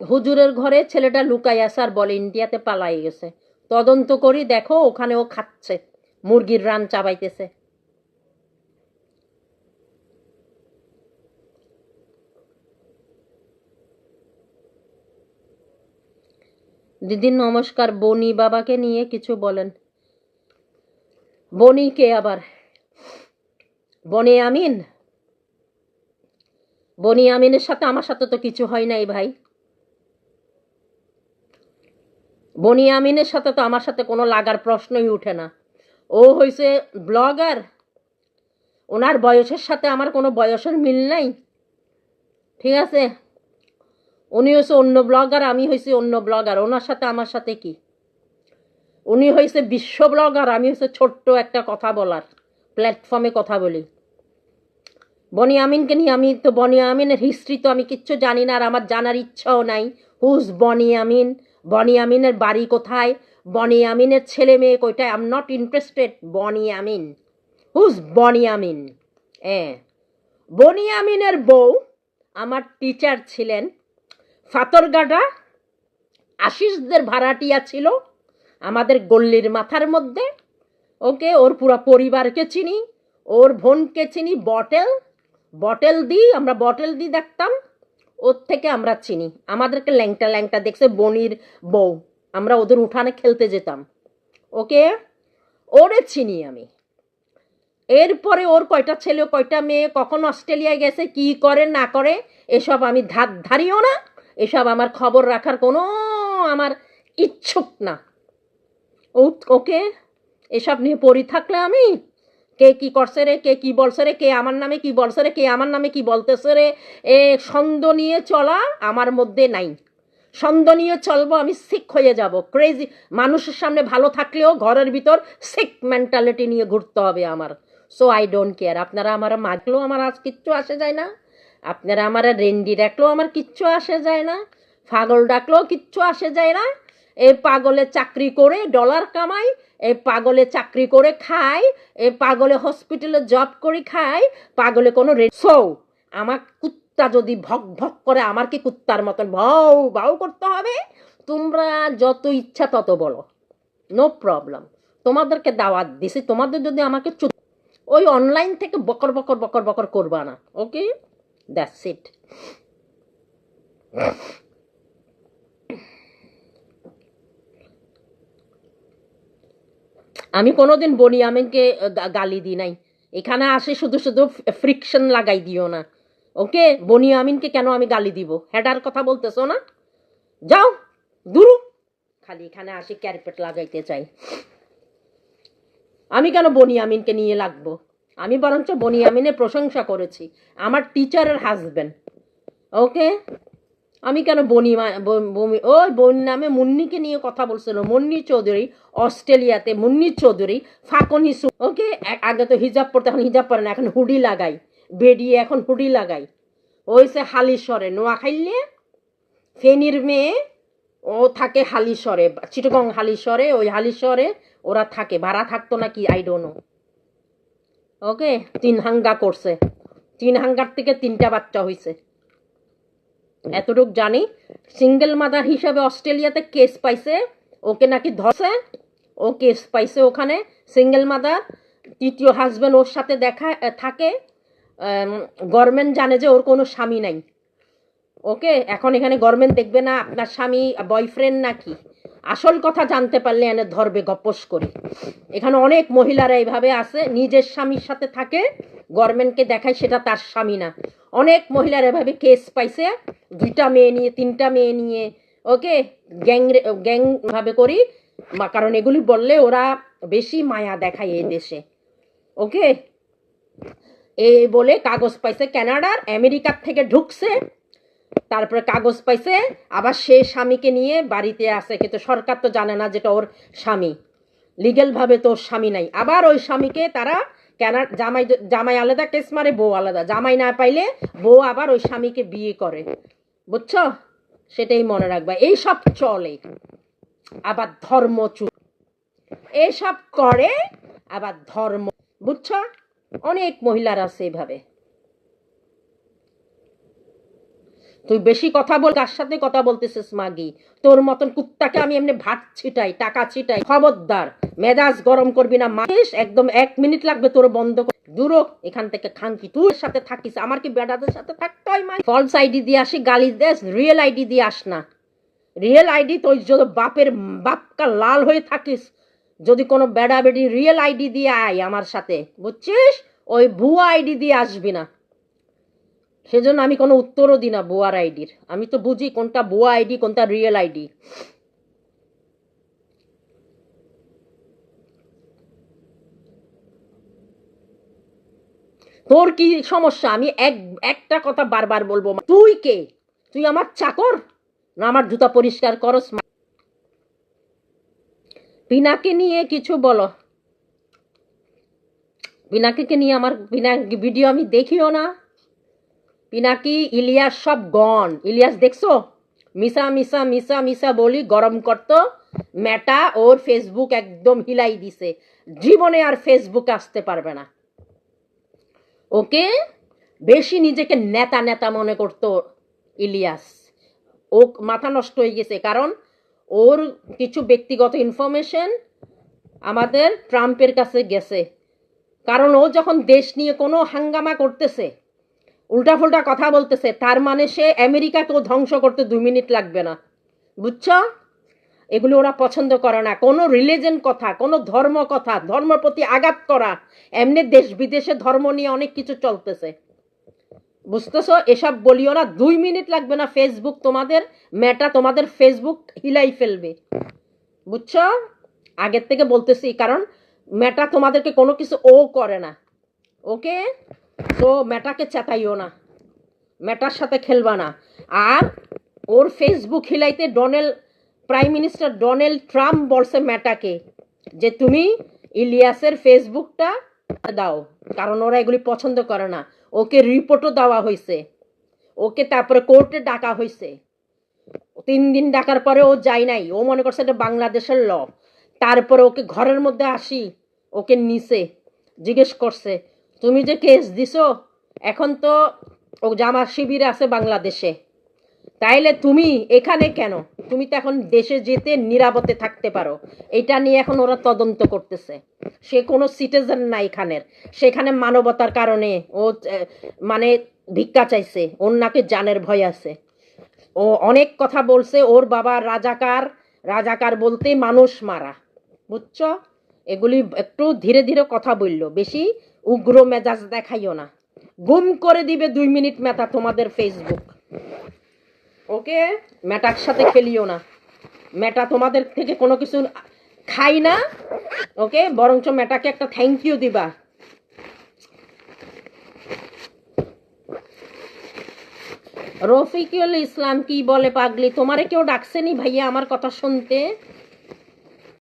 হুজুরের ঘরে ছেলেটা লুকাই আছে আর বলে ইন্ডিয়াতে পালাই গেছে। তদন্ত করি, দেখো ওখানে ও খাচ্ছে, মুরগির রান চাবাইতেছে। দিদি নমস্কার, বনি বাবাকে নিয়ে কিছু বলেন। বনি কে আবার? বনি আমিন? বনি আমিনের সাথে আমার সাথে তো কিছু হয় নাই ভাই। বনি আমিনের সাথে তো আমার সাথে কোনো লাগার প্রশ্নই উঠে না। ও হয়েছে ব্লগার, ওনার বয়সের সাথে আমার কোনো বয়সের মিল নাই, ঠিক আছে? উনি হয়েছে অন্য ব্লগার, আমি হয়েছি অন্য ব্লগার, ওনার সাথে আমার সাথে কি? উনি হয়েছে বিশ্ব ব্লগার, আমি হয়েছে ছোট্ট একটা কথা বলার প্ল্যাটফর্মে কথা বলি। বনি আমিনকে নিয়ে, আমি তো বনি আমিনের হিস্ট্রি তো আমি কিচ্ছু জানি না, আর আমার জানার ইচ্ছাও নাই। হুজ বনি আমিন, বনি আমিনের বাড়ি কোথায়, বনি আমিনের ছেলে মেয়ে কয়টায়, I am not interested. Boni Amin, whose Boni Amin? বনি আমিনের বউ আমার টিচার ছিলেন, ফাতরগাডা আশিসদের ভাড়াটিয়া ছিল আমাদের গল্লির মাথার মধ্যে। ওকে, ওর পুরো পরিবারকে চিনি, ওর বোনকে চিনি, বটেল দি, আমরা বটেল দি দেখতাম, ওর থেকে আমরা চিনি। আমাদেরকে ল্যাংটা ল্যাংটা দেখছে বনির বউ, আমরা ওদের উঠানে খেলতে যেতাম। ওকে, ওরে চিনি আমি। এরপরে ওর কয়টা ছেলে কয়টা মেয়ে, কখন অস্ট্রেলিয়ায় গেছে, কি করে না করে, এসব আমি ধারিও না, এসব আমার খবর রাখার কোনো আমার ইচ্ছুক না। ওকে, এসব নিয়ে পড়ি থাকলে আমি, কে কি করছে রে, কে কি বলছে রে, কে আমার নামে কি বলছে রে, কে আমার নামে কি বলতেছে রে, ছন্দ নিয়ে চলা আমার মধ্যে নাই। ছন্দ নিয়ে চলবো আমি সিক হয়ে যাব, ক্রেজি। মানুষের সামনে ভালো থাকলেও ঘরের ভিতর সিক মেন্টালিটি নিয়ে ঘুরতে হবে আমার। So I don't care. আপনারা আমার মারলেও আমার আজ কিচ্ছু আসে যায় না, আপনারা আমার রেন্ডি ডাকলেও আমার কিচ্ছু আসে যায় না, পাগল ডাকলেও কিচ্ছু আসে যায় না। এই পাগলে চাকরি করে ডলার কামাই, এই পাগলে চাকরি করে খায়, এই পাগলে হসপিটালে জব করে খায়, পাগলে কোনো সো আমার কুত্তা যদি ভক ভক করে, আমার কি কুত্তার মতন ভাও ভাও করতে হবে? তোমরা যত ইচ্ছা তত বলো, নো প্রবলেম। তোমাদেরকে দাওয়াত দিছি, তোমাদের যদি আমাকে ওই অনলাইন থেকে বকর বকর বকর বকর করবা না। ওকে, দ্যাটস ইট। আমি কোনোদিন বনি আমিনকে গালি দিই নাই। এখানে আসে শুধু শুধু ফ্রিকশন লাগাই দিও না। ওকে, বনি আমিনকে কেন আমি গালি দিব? হেডার কথা বলতেছো না? যাও দুরু, খালি এখানে আসে ক্যারপেট লাগাইতে চাই। আমি কেন বনি আমিনকে নিয়ে লাগবো? আমি বরঞ্চ বনি আমিনের প্রশংসা করেছি, আমার টিচারের হাজবেন্ড। ওকে, আমি কেন ওই বোন নামে মুন্নিকে নিয়ে কথা বলছিল, মুন্নি চৌধুরী, অস্ট্রেলিয়াতে মুন্নি চৌধুরী, ফাকনি। ওকে, আগে তো হিজাব পড়তে, এখন হিজাব পরে না, এখন হুডি লাগাই, বেডিয়ে এখন হুডি লাগাই। ওইসে হালিশরে, নোয়াখাইলে ফেনীর মেয়ে, ও থাকে হালিশরে, চিটগং হালিশরে, ওই হালিশরে ওরা থাকে, ভাড়া থাকতো নাকি আই ডোন্ট নো। ওকে, 3 হাঙ্গা করছে, 3 হাঙ্গার থেকে 3টা বাচ্চা হয়েছে, এতটুক জানি। সিঙ্গেল মাদার হিসাবে অস্ট্রেলিয়াতে কেস পাইছে, ওকে নাকি ধরছে, ও কেস পাইছে ওখানে, সিঙ্গেল মাদার। তৃতীয় হাজব্যান্ড ওর সাথে দেখা থাকে, গভর্নমেন্ট জানে যে ওর কোনো স্বামী নাই। ওকে, এখন এখানে গভর্নমেন্ট দেখবে না আপনার স্বামী বয়ফ্রেন্ড নাকি, আসল কথা জানতে পারলে এনে ধরবে গপস করে। এখানে অনেক মহিলারা এইভাবে আছে, নিজের স্বামীর সাথে থাকে, গভর্নমেন্টকে দেখায় সেটা তার স্বামী না। অনেক মহিলারা এভাবে কেস পাইছে, 2টা মেয়ে নিয়ে, 3টা মেয়ে নিয়ে। ওকে, গ্যাং ভাবে করি, কারণ এগুলি বললে ওরা বেশি মায়া দেখায় এই দেশে। ওকে, এই বলে কাগজ পাইছে কানাডার, আমেরিকার থেকে ঢুকছে, তারপরে কাগজ পাইছে, আবার সে স্বামীকে নিয়ে বাড়িতে আসে, কিন্তু সরকার তো জানে না যেটা ওর স্বামী, লিগেল ভাবে তো ওর স্বামী নাই। আবার ওই স্বামীকে তারা জামাই আলাদা কেস মারে, বউ আলাদা, জামাই না পাইলে বউ আবার ওই স্বামীকে বিয়ে করে, বুঝছো? সেটাই মনে রাখবা, এইসব চলে। আবার ধর্মচুর এসব করে, আবার ধর্ম, বুঝছো? অনেক মহিলার আছে এভাবে। তুই বেশি কথা বল, কার সাথে কথা বলতেছিস মাগি? তোর মতন কুত্তাকে আমি এমনি ভাত ছিটাই, টাকা ছিটাই। খবরদার, মেজাজ গরম করবি না। মাস একদম 1 মিনিট লাগবে তোর বন্ধ দূর এখান থেকে। খানকি তুই সাথে থাকিস, আমার কি বেড়াদের সাথে থাকতে হয়? ফলস আইডি দিয়ে আসি, গালি দেস, রিয়েল আইডি দিয়ে আস না। রিয়েল আইডি তো যদি বাপের বাপকা লাল হয়ে থাকিস, যদি কোনো বেড়া বেড়ি রিয়েল আইডি দিয়ে আয় আমার সাথে, বুঝছিস? ওই ভুয়া আইডি দিয়ে আসবি না। সেজন্য আমি কোনো উত্তরও দিই না ভুয়ার আইডির। আমি তো বুঝি কোনটা ভুয়া আইডি, কোনটা রিয়েল আইডি। তোর কি সমস্যা? আমি একটা কথা বারবার বলবো, তুই কে? তুই আমার চাকর না আমার জুতা পরিষ্কার করস? পিনাকে নিয়ে কিছু বলো। পিনাকিকে নিয়ে আমার ভিডিও আমি দেখিও না। পিনাকি, ইলিয়াস সব গন। ইলিয়াস দেখছো মিশা মিশা মিশা মিশা বলি গরম করতো, মেটা ওর ফেসবুক একদম হিলাই দিছে। জীবনে আর ফেসবুক আসতে পারবে না। ওকে বেশি নিজেকে নেতা নেতা মনে করতো ইলিয়াস। ও মাথা নষ্ট হয়ে গেছে, কারণ ওর কিছু ব্যক্তিগত ইনফরমেশন আমাদের ট্রাম্পের কাছে গেছে। কারণ ও যখন দেশ নিয়ে কোনো হাঙ্গামা করতেছে, উল্টাফুল্টা কথা বলতেছে, তার মানে সে আমেরিকাকেও ধ্বংস করতে 2 মিনিট লাগবে না। বুঝছো? এগুলো ওরা পছন্দ করে না। কোনো রিলিজন কথা, কোনো ধর্ম কথা, ধর্মের প্রতি আঘাত করা। এমনি দেশ বিদেশে ধর্ম নিয়ে অনেক কিছু চলতেছে, বুঝতেছো? এসব বলিও না। 2 মিনিট লাগবে না, ফেসবুক তোমাদের মেটা তোমাদের ফেসবুক হিলাই ফেলবে। বুঝছো? আগের থেকে বলতেছি, কারণ মেটা তোমাদেরকে কোনো কিছু ও করে না। ওকে, তো মেটাকে চেতাইও না, মেটার সাথে খেলবা না। আর ওর ফেসবুক হিলাইতে প্রাইম মিনিস্টার ডোনাল্ড ট্রাম্প বলছে মেটাকে যে তুমি ইলিয়াসের ফেসবুকটা দাও, কারণ ওরা এগুলি পছন্দ করে না। ওকে রিপোর্টও দেওয়া হয়েছে, ওকে তারপরে কোর্টে ডাকা হয়েছে। 3 দিন ডাকার পরে ও যায় নাই। ও মনে করছে এটা বাংলাদেশের ল। তারপরে ওকে ঘরের মধ্যে আসি ওকে নিচে জিজ্ঞেস করছে তুমি যে কেস দিছো, এখন তো ও জামা শিবিরে আছে বাংলাদেশে, তাইলে তুমি এখানে কেন? তুমি তো এখন দেশে যেতে নিরাপদে থাকতে পারো। এটা নিয়ে এখন ওরা তদন্ত করতেছে। সে কোনো সিটিজেন না এখানের, সেখানে মানবতার কারণে ও মানে ভিক্ষা চাইছে, ওর নাকি জানের ভয় আছে। ও অনেক কথা বলছে, ওর বাবা রাজাকার, রাজাকার বলতে মানুষ মারা। বুঝছো? এগুলি একটু ধীরে ধীরে কথা বললো, বেশি উগ্র মেজাজ দেখাইও না। গুম করে দিবে 2 মিনিট মেটা তোমাদের ফেসবুক। ওকে, মেটার সাথে খেলিও না। মেটা তোমাদের থেকে কোনো কিছু খাই না। ওকে, বরঞ্চ মেটাকে একটা থ্যাংক ইউ দিবা। রফিকুল ইসলাম কি বলে পাগলি? তোমারে কেউ ডাকছেনি ভাইয়া আমার কথা শুনতে?